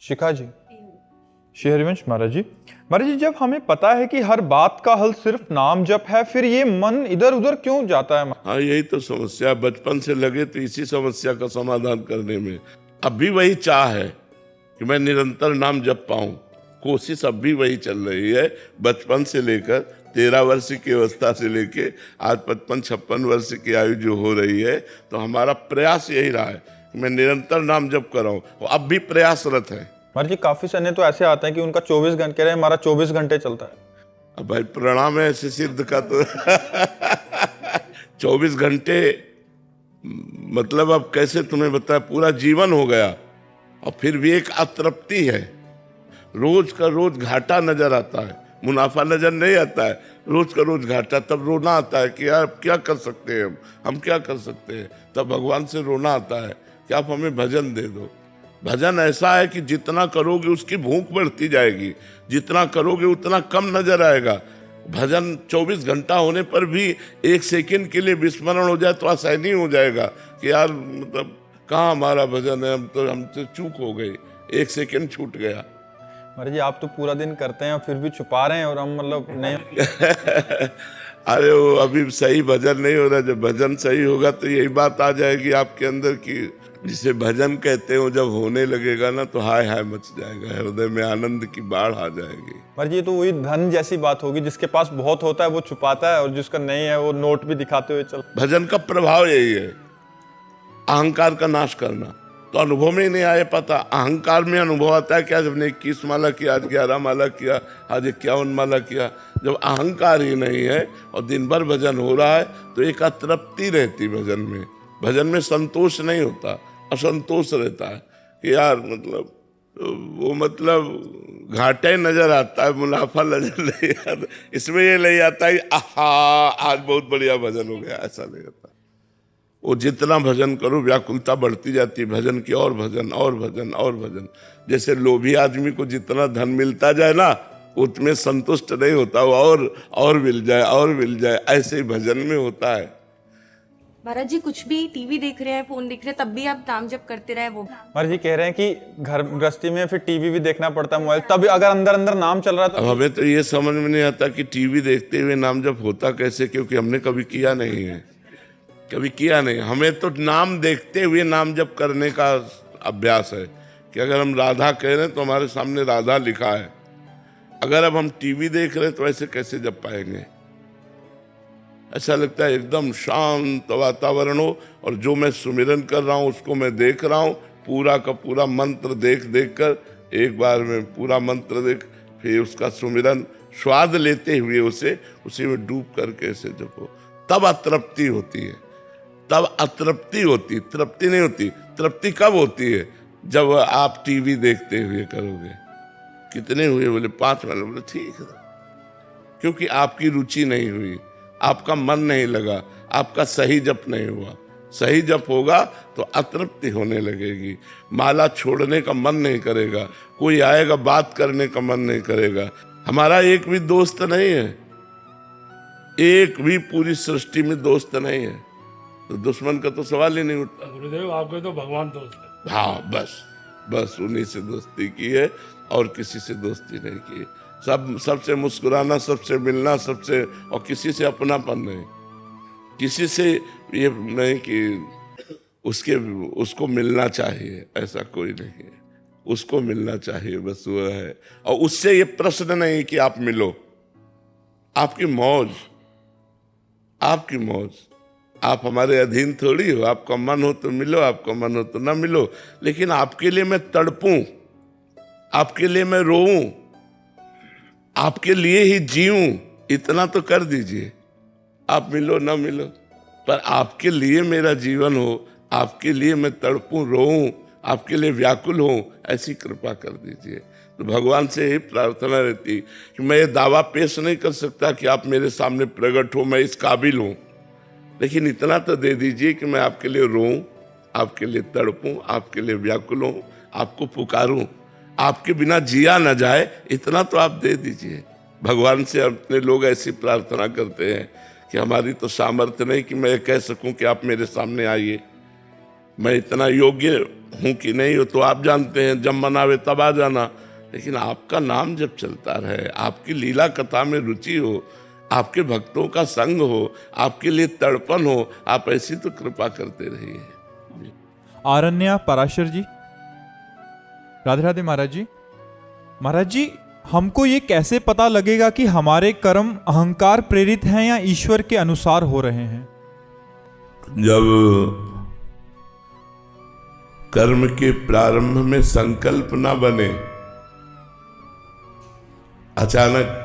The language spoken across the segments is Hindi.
शिखा जी, श्री हरिवंश महाराज जी। महाराज जी, जब हमें पता है कि हर बात का हल सिर्फ नाम जप है, फिर ये मन इधर उधर क्यों जाता है? हाँ, यही तो समस्या है। बचपन से लगे तो इसी समस्या का समाधान करने में। अब भी वही चाह है कि मैं निरंतर नाम जप पाऊं। कोशिश अब भी वही चल रही है। बचपन से लेकर 13 वर्ष की अवस्था से लेके आज 55-56 वर्ष की आयु जो हो रही है, तो हमारा प्रयास यही रहा है कि मैं निरंतर नाम जप कर रहा हूँ। अब भी प्रयासरत है। महाराज जी, काफी सन्ने तो ऐसे आते हैं कि उनका 24 घंटे कह रहे हैं, हमारा 24 घंटे चलता है। अब भाई प्रणाम है ऐसे सिद्ध का तो 24 घंटे मतलब अब कैसे तुम्हें बताया, पूरा जीवन हो गया और फिर भी एक अतृप्ति है। रोज का रोज घाटा नजर आता है, मुनाफा नजर नहीं आता है। रोज का रोज घाटा, तब रोना आता है कि यार क्या कर सकते हैं हम क्या कर सकते हैं। तब भगवान से रोना आता है कि आप हमें भजन दे दो। भजन ऐसा है कि जितना करोगे उसकी भूख बढ़ती जाएगी, जितना करोगे उतना कम नजर आएगा। भजन 24 घंटा होने पर भी 1 सेकंड के लिए विस्मरण हो जाए तो असहनीय हो जाएगा कि यार मतलब कहाँ हमारा भजन है, हमसे चूक हो गई, 1 सेकंड छूट गया। महाराज जी, आप तो पूरा दिन करते हैं और फिर भी छुपा रहे हैं, और हम मतलब नहीं अरे वो अभी सही भजन नहीं हो रहा। जब भजन सही होगा तो यही बात आ जाएगी आपके अंदर की, जिसे भजन कहते हो, जब होने लगेगा ना तो हाय हाय मच जाएगा, हृदय में आनंद की बाढ़ आ जाएगी। महाराज जी, तो वही धन जैसी बात होगी, जिसके पास बहुत होता है वो छुपाता है, और जिसका नहीं है वो नोट भी दिखाते हुए चल। भजन का प्रभाव यही है, अहंकार का नाश करना। तो अनुभव में ही नहीं आया पता, अहंकार में अनुभव आता है कि आज हमने 21 माला किया, आज 11 माला किया, आज 51 माला किया। जब अहंकार ही नहीं है और दिन भर भजन हो रहा है तो एक अतृप्ति रहती भजन में। भजन में संतोष नहीं होता, असंतोष रहता है कि यार मतलब वो मतलब घाटे नजर आता है, मुनाफा नजर नहीं आता। इसमें ये नहीं आता है आहा आज बहुत बढ़िया भजन हो गया, ऐसा नहीं होता। वो जितना भजन करो व्याकुलता बढ़ती जाती है, भजन की और भजन और भजन और भजन। जैसे लोभी आदमी को जितना धन मिलता जाए ना उतने संतुष्ट नहीं होता, वो और मिल जाए और मिल जाए, ऐसे ही भजन में होता है। महाराज जी, कुछ भी टीवी देख रहे हैं, फोन देख रहे हैं, तब भी आप नाम जप करते रहे। वो महाराज जी कह रहे हैं कि घर गृहस्थी में फिर टीवी भी देखना पड़ता है, मोबाइल, तब अगर अंदर अंदर नाम चल रहा है तो। अब हमें तो ये समझ में नहीं आता कि टीवी देखते हुए नाम जप होता कैसे, क्योंकि हमने कभी किया नहीं है, कभी किया नहीं। हमें तो नाम देखते हुए नाम जप करने का अभ्यास है कि अगर हम राधा कह रहे हैं तो हमारे सामने राधा लिखा है। अगर अब हम टीवी देख रहे हैं तो ऐसे कैसे जप पाएंगे। ऐसा लगता है एकदम शांत वातावरण हो और जो मैं सुमिरन कर रहा हूँ उसको मैं देख रहा हूँ, पूरा का पूरा मंत्र देख देख कर एक बार में पूरा मंत्र देख, फिर उसका सुमिरन स्वाद लेते हुए उसी में डूब करके ऐसे जपो, तब अतृप्ति होती है। तब अतृप्ति होती, तृप्ति नहीं होती। तृप्ति कब होती है? जब आप टीवी देखते हुए करोगे। कितने हुए? बोले 5 महीने। बोले ठीक है, क्योंकि आपकी रुचि नहीं हुई, आपका मन नहीं लगा, आपका सही जप नहीं हुआ। सही जप होगा तो अतृप्ति होने लगेगी, माला छोड़ने का मन नहीं करेगा, कोई आएगा बात करने का मन नहीं करेगा। हमारा एक भी दोस्त नहीं है, एक भी पूरी सृष्टि में दोस्त नहीं है, तो दुश्मन का तो सवाल ही नहीं उठता। गुरुदेव, आपके तो भगवान दोस्त है। हाँ, बस उन्हीं से दोस्ती की है और किसी से दोस्ती नहीं की। सबसे मुस्कुराना, सबसे मिलना, सबसे, और किसी से अपनापन नहीं, किसी से ये नहीं कि उसको मिलना चाहिए, ऐसा कोई नहीं है। उसको मिलना चाहिए, बस वो है। और उससे ये प्रश्न नहीं कि आप मिलो, आपकी मौज, आपकी मौज। आप हमारे अधीन थोड़ी हो, आपका मन हो तो मिलो, आपका मन हो तो ना मिलो, लेकिन आपके लिए मैं तड़पूं, आपके लिए मैं रोऊं, आपके लिए ही जीऊं, इतना तो कर दीजिए। आप मिलो ना मिलो, पर आपके लिए मेरा जीवन हो, आपके लिए मैं तड़पूं, रोऊं, आपके लिए व्याकुल हूं, ऐसी कृपा कर दीजिए। तो भगवान से यही प्रार्थना रहती कि मैं ये दावा पेश नहीं कर सकता कि आप मेरे सामने प्रकट हो, मैं इस काबिल हूं, लेकिन इतना तो दे दीजिए कि मैं आपके लिए रोऊं, आपके लिए तड़पूं, आपके लिए व्याकुल हूं, आपको पुकारूं, आपके बिना जिया न जाए, इतना तो आप दे दीजिए। भगवान से अपने लोग ऐसी प्रार्थना करते हैं कि हमारी तो सामर्थ्य नहीं कि मैं कह सकूं कि आप मेरे सामने आइए, मैं इतना योग्य हूं कि नहीं हो तो आप जानते हैं, जब मन आवे तब आ जाना। लेकिन आपका नाम जब चलता रहे, आपकी लीला कथा में रुचि हो, आपके भक्तों का संग हो, आपके लिए तड़पन हो, आप ऐसी तो कृपा करते रहिए। आरण्या पराशर जी। राधे राधे महाराज जी। महाराज जी, हमको ये कैसे पता लगेगा कि हमारे कर्म अहंकार प्रेरित हैं या ईश्वर के अनुसार हो रहे हैं? जब कर्म के प्रारंभ में संकल्प ना बने, अचानक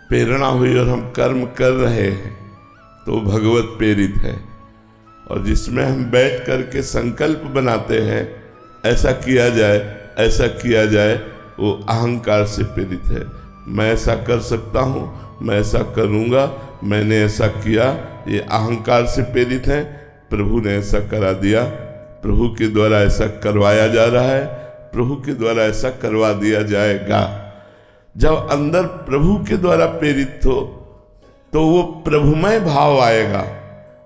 प्रेरणा हुई और हम कर्म कर रहे हैं, तो भगवत प्रेरित है। और जिसमें हम बैठ करके संकल्प बनाते हैं, ऐसा किया जाए, ऐसा किया जाए, वो अहंकार से प्रेरित है। मैं ऐसा कर सकता हूँ, मैं ऐसा करूँगा, मैंने ऐसा किया, ये अहंकार से प्रेरित है। प्रभु ने ऐसा करा दिया, प्रभु के द्वारा ऐसा करवाया जा रहा है, प्रभु के द्वारा ऐसा करवा दिया जाएगा। जब अंदर प्रभु के द्वारा प्रेरित हो तो वो प्रभुमय भाव आएगा।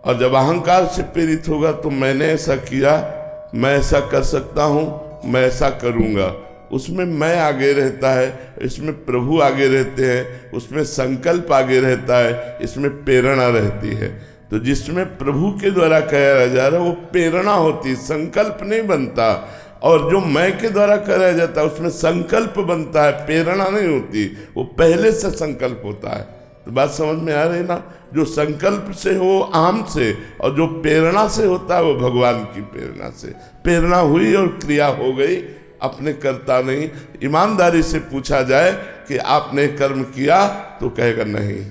और जब अहंकार से प्रेरित होगा तो मैंने ऐसा किया, मैं ऐसा कर सकता हूँ, मैं ऐसा करूँगा, उसमें मैं आगे रहता है, इसमें प्रभु आगे रहते हैं, उसमें संकल्प आगे रहता है, इसमें प्रेरणा रहती है। तो जिसमें प्रभु के द्वारा कहा जा रहा है वो प्रेरणा होती, संकल्प नहीं बनता। और जो मैं के द्वारा कराया जाता है उसमें संकल्प बनता है, प्रेरणा नहीं होती, वो पहले से संकल्प होता है। तो बात समझ में आ रही ना? जो संकल्प से हो आम से, और जो प्रेरणा से होता है वो भगवान की प्रेरणा से। प्रेरणा हुई और क्रिया हो गई, अपने करता नहीं। ईमानदारी से पूछा जाए कि आपने कर्म किया तो कहेगा नहीं,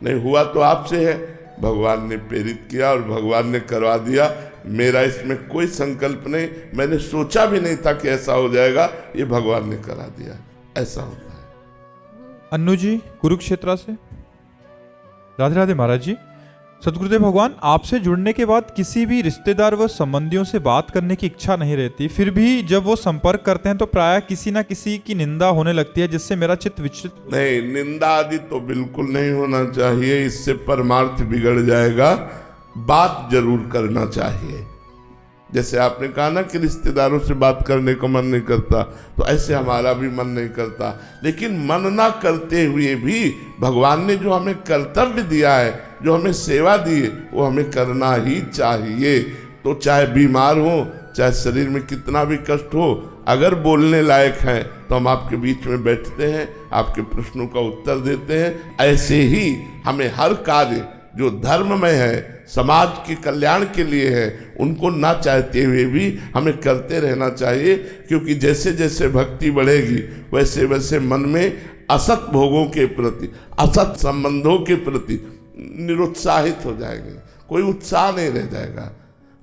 नहीं हुआ तो आपसे है, भगवान ने प्रेरित किया और भगवान ने करवा दिया, मेरा इसमें कोई संकल्प नहीं, मैंने सोचा भी नहीं था कि ऐसा हो जाएगा, ये भगवान ने करा दिया। ऐसा होता है। अन्नू जी कुरुक्षेत्र से। राधे राधे महाराज जी। सतगुरुदेव भगवान, आपसे जुड़ने के बाद किसी भी रिश्तेदार व संबंधियों से बात करने की इच्छा नहीं रहती, फिर भी जब वो संपर्क करते हैं तो प्रायः किसी ना किसी की निंदा होने लगती है, जिससे मेरा चित्त विचलित। नहीं, निंदा आदि तो बिल्कुल नहीं होना चाहिए, इससे परमार्थ बिगड़ जाएगा। बात जरूर करना चाहिए। जैसे आपने कहा ना कि रिश्तेदारों से बात करने का मन नहीं करता, तो ऐसे हमारा भी मन नहीं करता। लेकिन मन ना करते हुए भी भगवान ने जो हमें कर्तव्य दिया है, जो हमें सेवा दी है, वो हमें करना ही चाहिए। तो चाहे बीमार हो, चाहे शरीर में कितना भी कष्ट हो, अगर बोलने लायक हैं तो हम आपके बीच में बैठते हैं, आपके प्रश्नों का उत्तर देते हैं। ऐसे ही हमें हर कार्य जो धर्म में है, समाज के कल्याण के लिए है, उनको ना चाहते हुए भी हमें करते रहना चाहिए। क्योंकि जैसे जैसे भक्ति बढ़ेगी वैसे वैसे मन में असत भोगों के प्रति, असत संबंधों के प्रति निरुत्साहित हो जाएंगे, कोई उत्साह नहीं रह जाएगा।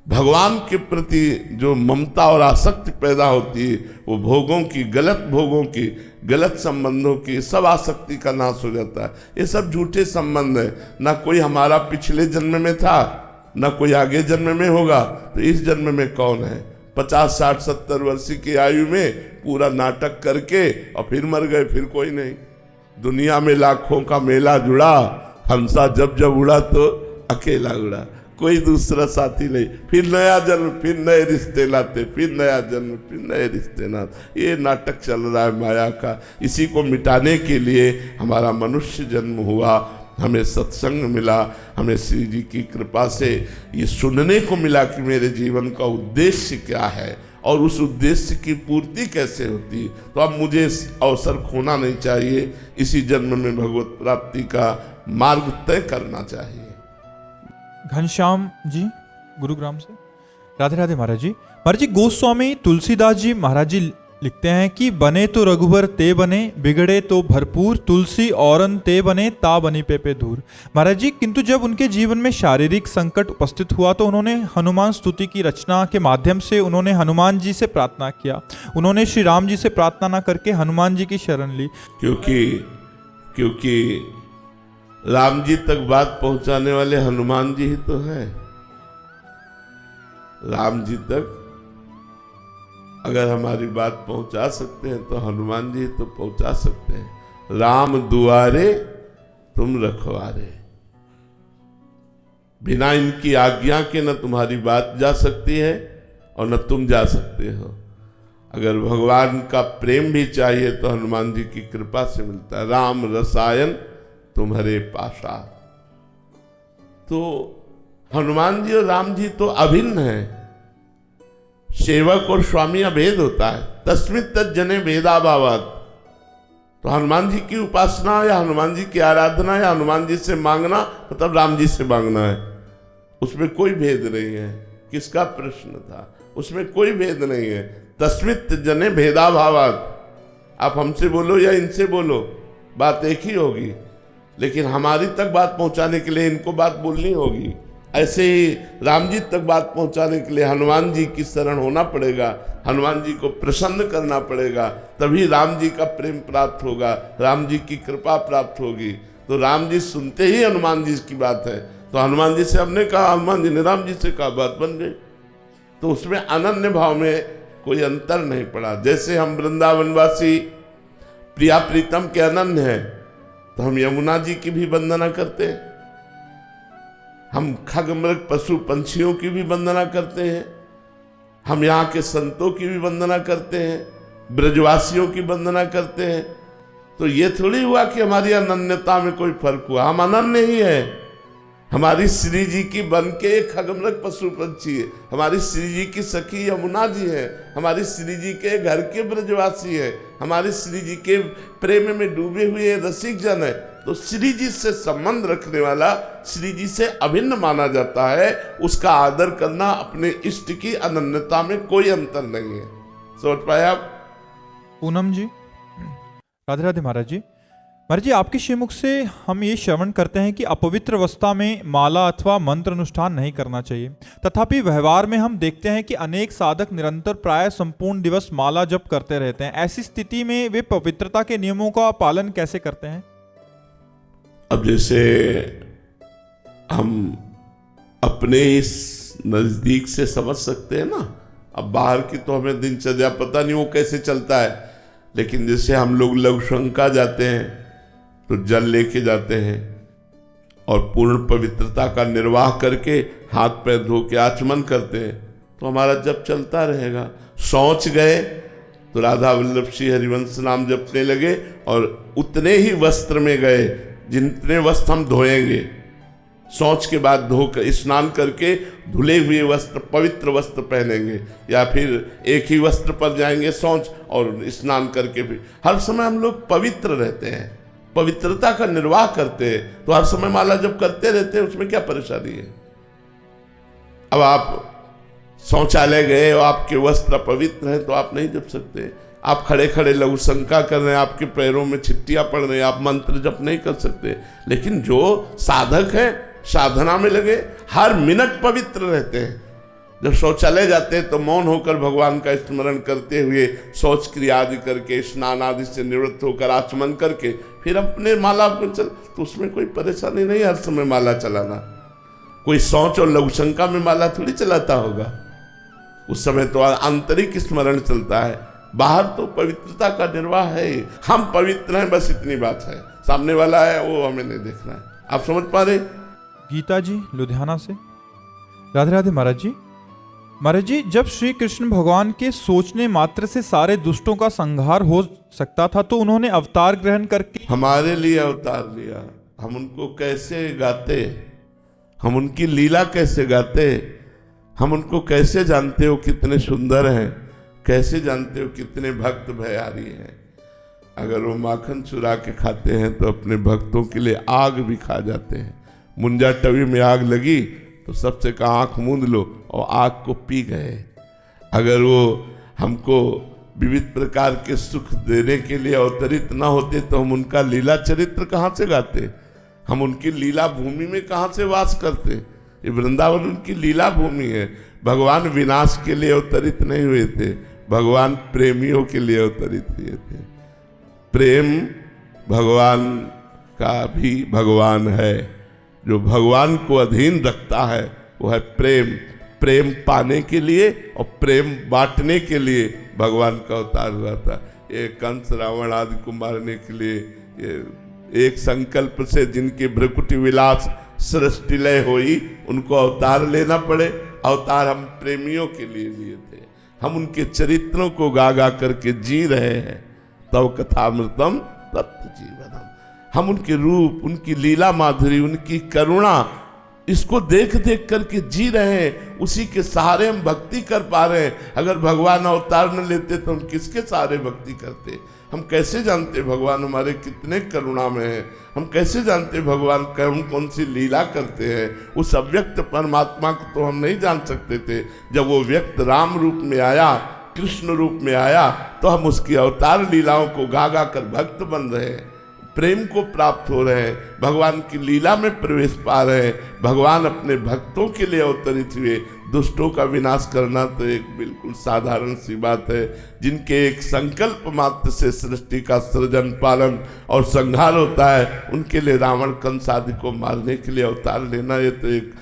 भगवान के प्रति जो ममता और आसक्ति पैदा होती है, वो भोगों की, गलत भोगों की, गलत संबंधों की, सब आसक्ति का नाश हो जाता है। ये सब झूठे संबंध है, ना कोई हमारा पिछले जन्म में था, ना कोई आगे जन्म में होगा। तो इस जन्म में कौन है? 50, 60, 70 वर्ष की आयु में पूरा नाटक करके और फिर मर गए, फिर कोई नहीं। दुनिया में लाखों का मेला जुड़ा, हंसा जब जब उड़ा तो अकेला उड़ा, कोई दूसरा साथी नहीं। फिर नया जन्म, फिर नए रिश्ते लाते, फिर नया जन्म, फिर नए रिश्ते लाते। ये नाटक चल रहा है माया का। इसी को मिटाने के लिए हमारा मनुष्य जन्म हुआ, हमें सत्संग मिला, हमें श्री जी की कृपा से ये सुनने को मिला कि मेरे जीवन का उद्देश्य क्या है और उस उद्देश्य की पूर्ति कैसे होती है। तो अब मुझे इस अवसर खोना नहीं चाहिए, इसी जन्म में भगवत प्राप्ति का मार्ग तय करना चाहिए। घनश्याम जी गुरुग्राम से। राधे राधे महाराज जी। महाराज जी, गोस्वामी तुलसीदास जी महाराज जी लिखते हैं कि बने तो रघुबर ते बने, बिगड़े तो भरपूर, तुलसी औरन ते बने, ता बनी पे दूर। महाराज जी, किंतु जब उनके जीवन में शारीरिक संकट उपस्थित हुआ तो उन्होंने हनुमान स्तुति की रचना के माध्यम से उन्होंने हनुमान जी से प्रार्थना किया। उन्होंने श्री राम जी से प्रार्थना न करके हनुमान जी की शरण ली। क्योंकि राम जी तक बात पहुंचाने वाले हनुमान जी ही तो हैं। राम जी तक अगर हमारी बात पहुंचा सकते हैं तो हनुमान जी तो पहुंचा सकते हैं। राम दुआरे तुम रखवारे। बिना इनकी आज्ञा के न तुम्हारी बात जा सकती है और न तुम जा सकते हो। अगर भगवान का प्रेम भी चाहिए तो हनुमान जी की कृपा से मिलता है। राम रसायन तुम्हारे पाशा। तो हनुमान जी और राम जी तो अभिन्न है। सेवक और स्वामी अभेद होता है। तस्मित् तज्जने भेदाभावात्। तो हनुमान जी की उपासना या हनुमान जी की आराधना या हनुमान जी से मांगना मतलब राम जी से मांगना है, उसमें कोई भेद नहीं है। किसका प्रश्न था? उसमें कोई भेद नहीं है। तस्मित् जने भेदाभावात्। आप हमसे बोलो या इनसे बोलो, बात एक ही होगी, लेकिन हमारी तक बात पहुंचाने के लिए इनको बात बोलनी होगी। ऐसे ही राम जी तक बात पहुंचाने के लिए हनुमान जी की शरण होना पड़ेगा, हनुमान जी को प्रसन्न करना पड़ेगा, तभी राम जी का प्रेम प्राप्त होगा, राम जी की कृपा प्राप्त होगी। तो राम जी सुनते ही हनुमान जी की बात है, तो हनुमान जी से हमने कहा, हनुमान जी ने राम जी से कहा, बात बन गई। तो उसमें अनन्य भाव में कोई अंतर नहीं पड़ा। जैसे हम वृंदावनवासी प्रिया प्रीतम के अनन्य हैं, तो हम यमुना जी की भी वंदना करते हैं, हम खग मृग पशु पंछियों की भी वंदना करते हैं, हम यहाँ के संतों की भी वंदना करते हैं, ब्रजवासियों की वंदना करते हैं। तो ये थोड़ी हुआ कि हमारी अनन्यता में कोई फर्क हुआ। हम अनन्य ही है। हमारी श्री जी की बन के एक खगमृग पशु पंछी है, हमारी श्री जी की सखी यमुना जी है, हमारी श्री जी के घर के ब्रजवासी है, हमारी श्री जी के प्रेम में डूबे हुए रसिक जन है। तो श्री जी से संबंध रखने वाला श्री जी से अभिन्न माना जाता है। उसका आदर करना अपने इष्ट की अनन्यता में कोई अंतर नहीं है। समझ पाए आप? पूनम जी, राधे राधे महाराज जी। महाराज जी, आपके श्रीमुख से हम ये श्रवण करते हैं कि अपवित्र अवस्था में माला अथवा मंत्र अनुष्ठान नहीं करना चाहिए, तथापि व्यवहार में हम देखते हैं कि अनेक साधक निरंतर प्राय संपूर्ण दिवस माला जप करते रहते हैं। ऐसी स्थिति में वे पवित्रता के नियमों का पालन कैसे करते हैं? अब जैसे हम अपने इस नजदीक से समझ सकते हैं ना, अब बाहर की तो हमें दिनचर्या पता नहीं वो कैसे चलता है, लेकिन जैसे हम लोग लघुशंका जाते हैं तो जल लेके जाते हैं और पूर्ण पवित्रता का निर्वाह करके हाथ पैर धो के आचमन करते हैं, तो हमारा जप चलता रहेगा। शौच गए तो राधा वल्लभ श्री हरिवंश नाम जपने लगे और उतने ही वस्त्र में गए जितने वस्त्र हम धोएंगे। शौच के बाद धोकर स्नान करके धुले हुए वस्त्र, पवित्र वस्त्र पहनेंगे, या फिर एक ही वस्त्र पर जाएंगे शौच और स्नान करके भी। हर समय हम लोग पवित्र रहते हैं, पवित्रता का निर्वाह करते हैं। तो हर समय माला जब करते रहते हैं, उसमें क्या परेशानी है? अब आप शौचालय गए और आपके वस्त्र पवित्र हैं तो आप नहीं जप सकते। आप खड़े खड़े लघु शंका कर रहे हैं, आपके पैरों में छिट्टियां पड़ रही हैं, आप मंत्र जप नहीं कर सकते। लेकिन जो साधक है, साधना में लगे, हर मिनट पवित्र रहते हैं। जब शौचालय जाते हैं तो मौन होकर भगवान का स्मरण करते हुए शौच क्रिया आदि करके, स्नान आदि से निवृत्त होकर आचमन करके फिर अपने माला में चल, तो उसमें कोई परेशानी नहीं हर समय माला चलाना। कोई शौच और लघुशंका में माला थोड़ी चलाता होगा, उस समय तो आंतरिक स्मरण चलता है। बाहर तो पवित्रता का निर्वाह है, हम पवित्र हैं, बस इतनी बात है। सामने वाला है वो हमें नहीं देखना है। आप समझ पा रहे? गीता जी लुधियाना से, राधे राधे महाराज जी। महाराज जी, जब श्री कृष्ण भगवान के सोचने मात्र से सारे दुष्टों का संहार हो सकता था, तो उन्होंने अवतार ग्रहण करके हमारे लिए अवतार लिया। हम उनको कैसे गाते, हम उनकी लीला कैसे गाते, हम उनको कैसे जानते हो कितने सुंदर हैं, कैसे जानते हो कितने भक्त भयारी हैं। अगर वो माखन चुरा के खाते हैं तो अपने भक्तों के लिए आग भी खा जाते हैं। मुंजा टवी में आग लगी तो सबसे कहा आँख मूंद लो, और आग को पी गए। अगर वो हमको विविध प्रकार के सुख देने के लिए अवतरित ना होते तो हम उनका लीला चरित्र कहाँ से गाते, हम उनकी लीला भूमि में कहाँ से वास करते। ये वृंदावन उनकी लीला भूमि है। भगवान विनाश के लिए अवतरित नहीं हुए थे, भगवान प्रेमियों के लिए अवतरित हुए थे। प्रेम भगवान का भी भगवान है। जो भगवान को अधीन रखता है वो है प्रेम। प्रेम पाने के लिए और प्रेम बांटने के लिए भगवान का अवतार हुआ था। ये कंस रावण आदि को मारने के लिए एक संकल्प से जिनके भ्रकुटी विलास सृष्टि लय हुई, उनको अवतार लेना पड़े। अवतार हम प्रेमियों के लिए लिए थे, हम उनके चरित्रों को गा गा करके जी रहे हैं। तव कथामृतम तप्त जीवनम, हम उनके रूप, उनकी लीला माधुरी, उनकी करुणा, इसको देख देख करके जी रहे हैं। उसी के सहारे हम भक्ति कर पा रहे हैं। अगर भगवान अवतार न लेते तो हम किसके सहारे भक्ति करते? हम कैसे जानते भगवान हमारे कितने करुणा में हैं? हम कैसे जानते भगवान कौन कौन सी लीला करते हैं? उस अव्यक्त परमात्मा को तो हम नहीं जान सकते थे। जब वो व्यक्त राम रूप में आया, कृष्ण रूप में आया, तो हम उसकी अवतार लीलाओं को गा गा कर भक्त बन रहे हैं, प्रेम को प्राप्त हो रहे हैं, भगवान की लीला में प्रवेश पा रहे हैं। भगवान अपने भक्तों के लिए अवतरित हुए। दुष्टों का विनाश करना तो एक बिल्कुल साधारण सी बात है। जिनके एक संकल्प मात्र से सृष्टि का सृजन, पालन और संहार होता है, उनके लिए रावण कंस आदि को मारने के लिए अवतार लेना, ये तो एक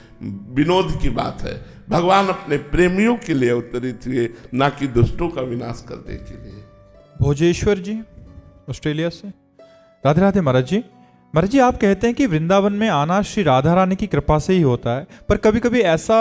विनोद की बात है। भगवान अपने प्रेमियों के लिए अवतरित हुए, ना कि दुष्टों का विनाश करने के लिए। भोजेश्वर जी ऑस्ट्रेलिया से, राधे राधे महाराज जी। महाराज जी, आप कहते हैं कि वृंदावन में आना श्री राधा रानी की कृपा से ही होता है, पर कभी कभी ऐसा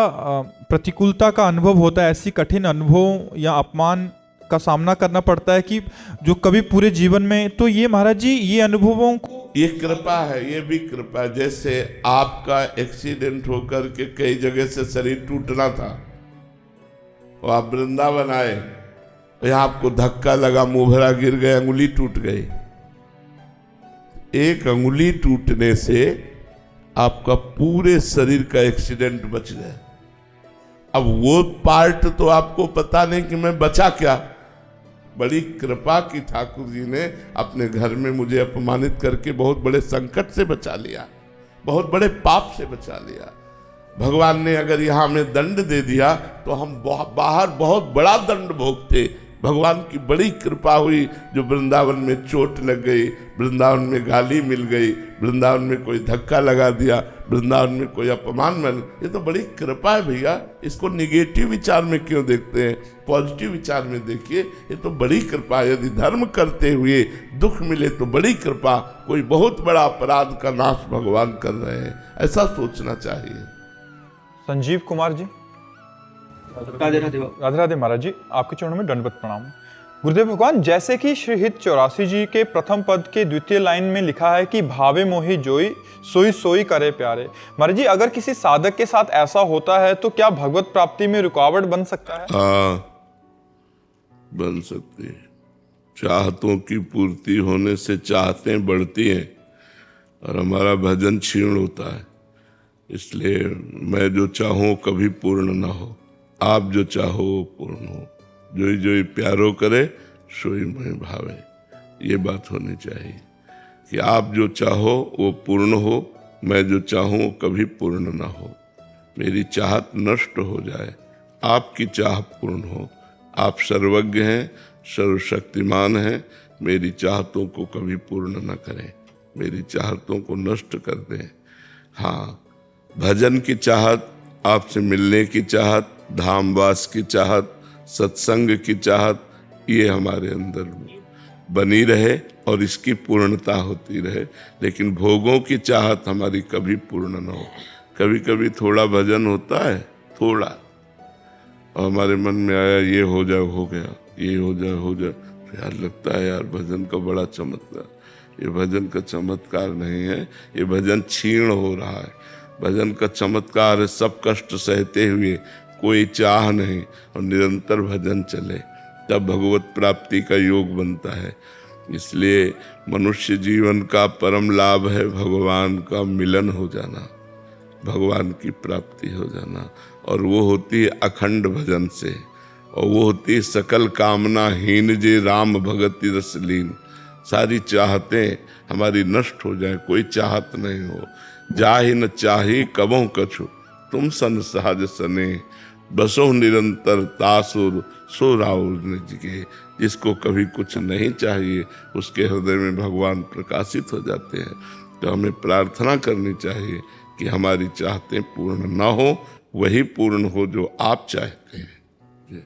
प्रतिकूलता का अनुभव होता है, ऐसी कठिन अनुभव या अपमान का सामना करना पड़ता है कि जो कभी पूरे जीवन में, तो ये महाराज जी ये अनुभवों को, ये कृपा है, ये भी कृपा है। जैसे आपका एक्सीडेंट होकर के कई जगह से शरीर टूटना था, और आप वृंदावन आए, यहाँ आपको धक्का लगा, मुंह भरा गिर गए, अंगुली टूट गई। एक अंगुली टूटने से आपका पूरे शरीर का एक्सीडेंट बच गया। अब वो पार्ट तो आपको पता नहीं कि मैं बचा क्या। बड़ी कृपा की ठाकुर जी ने अपने घर में मुझे अपमानित करके बहुत बड़े संकट से बचा लिया, बहुत बड़े पाप से बचा लिया। भगवान ने अगर यहाँ में दंड दे दिया तो हम बाहर बहुत बड़ा दंड भोगते। भगवान की बड़ी कृपा हुई, जो वृंदावन में चोट लग गई, वृंदावन में गाली मिल गई, वृंदावन में कोई धक्का लगा दिया, वृंदावन में कोई अपमान मिल, ये तो बड़ी कृपा है भैया। इसको निगेटिव विचार में क्यों देखते हैं? पॉजिटिव विचार में देखिए, ये तो बड़ी कृपा है। यदि धर्म करते हुए दुख मिले तो बड़ी कृपा, कोई बहुत बड़ा अपराध का नाश भगवान कर रहे हैं, ऐसा सोचना चाहिए। संजीव कुमार जी, राधे राधे राधे राधे महाराज जी, आपके चरणों में दंडवत प्रणाम। गुरुदेव भगवान, जैसे कि श्री हित 84 जी के प्रथम पद के द्वितीय लाइन में लिखा है कि भावे मोहि जोई सोई सोई करे प्यारे। महाराज जी, अगर किसी साधक के साथ ऐसा होता है तो क्या भगवत प्राप्ति में रुकावट बन सकता है? हाँ, बन सकती है। चाहतों की पूर्ति होने से चाहतें बढ़ती हैं और हमारा भजन क्षीण होता है। इसलिए मैं जो चाहूं कभी पूर्ण ना हो, आप जो चाहो पूर्ण हो। जोई जोई प्यारो करे सोई मोहि भावे, ये बात होनी चाहिए कि आप जो चाहो वो पूर्ण हो, मैं जो चाहूँ कभी पूर्ण ना हो। मेरी चाहत नष्ट हो जाए, आपकी चाह पूर्ण हो। आप सर्वज्ञ हैं, सर्वशक्तिमान हैं, मेरी चाहतों को कभी पूर्ण न करें, मेरी चाहतों को नष्ट कर दें। हाँ, भजन की चाहत, आपसे मिलने की चाहत, धामवास की चाहत, सत्संग की चाहत, ये हमारे अंदर बनी रहे और इसकी पूर्णता होती रहे। लेकिन भोगों की चाहत हमारी कभी पूर्ण न हो। कभी कभी थोड़ा भजन होता है, थोड़ा, और हमारे मन में आया ये हो जाए, हो गया, ये हो जाए, हो जाए, यार लगता है यार भजन का बड़ा चमत्कार। ये भजन का चमत्कार नहीं है, ये भजन क्षीण हो रहा है। भजन का चमत्कार है सब कष्ट सहते हुए, कोई चाह नहीं, और निरंतर भजन चले, तब भगवत प्राप्ति का योग बनता है। इसलिए मनुष्य जीवन का परम लाभ है भगवान का मिलन हो जाना, भगवान की प्राप्ति हो जाना, और वो होती है अखंड भजन से, और वो होती है सकल कामना हीन जे राम भगति रस लीन। सारी चाहतें हमारी नष्ट हो जाए, कोई चाहत नहीं हो। जाहि न चाही कबों कछु तुम सन सहज सने, बसो निरंतर तासुर सो राउर निज के। जिसको कभी कुछ नहीं चाहिए उसके हृदय में भगवान प्रकाशित हो जाते हैं। तो हमें प्रार्थना करनी चाहिए कि हमारी चाहतें पूर्ण न हो, वही पूर्ण हो जो आप चाहते हैं।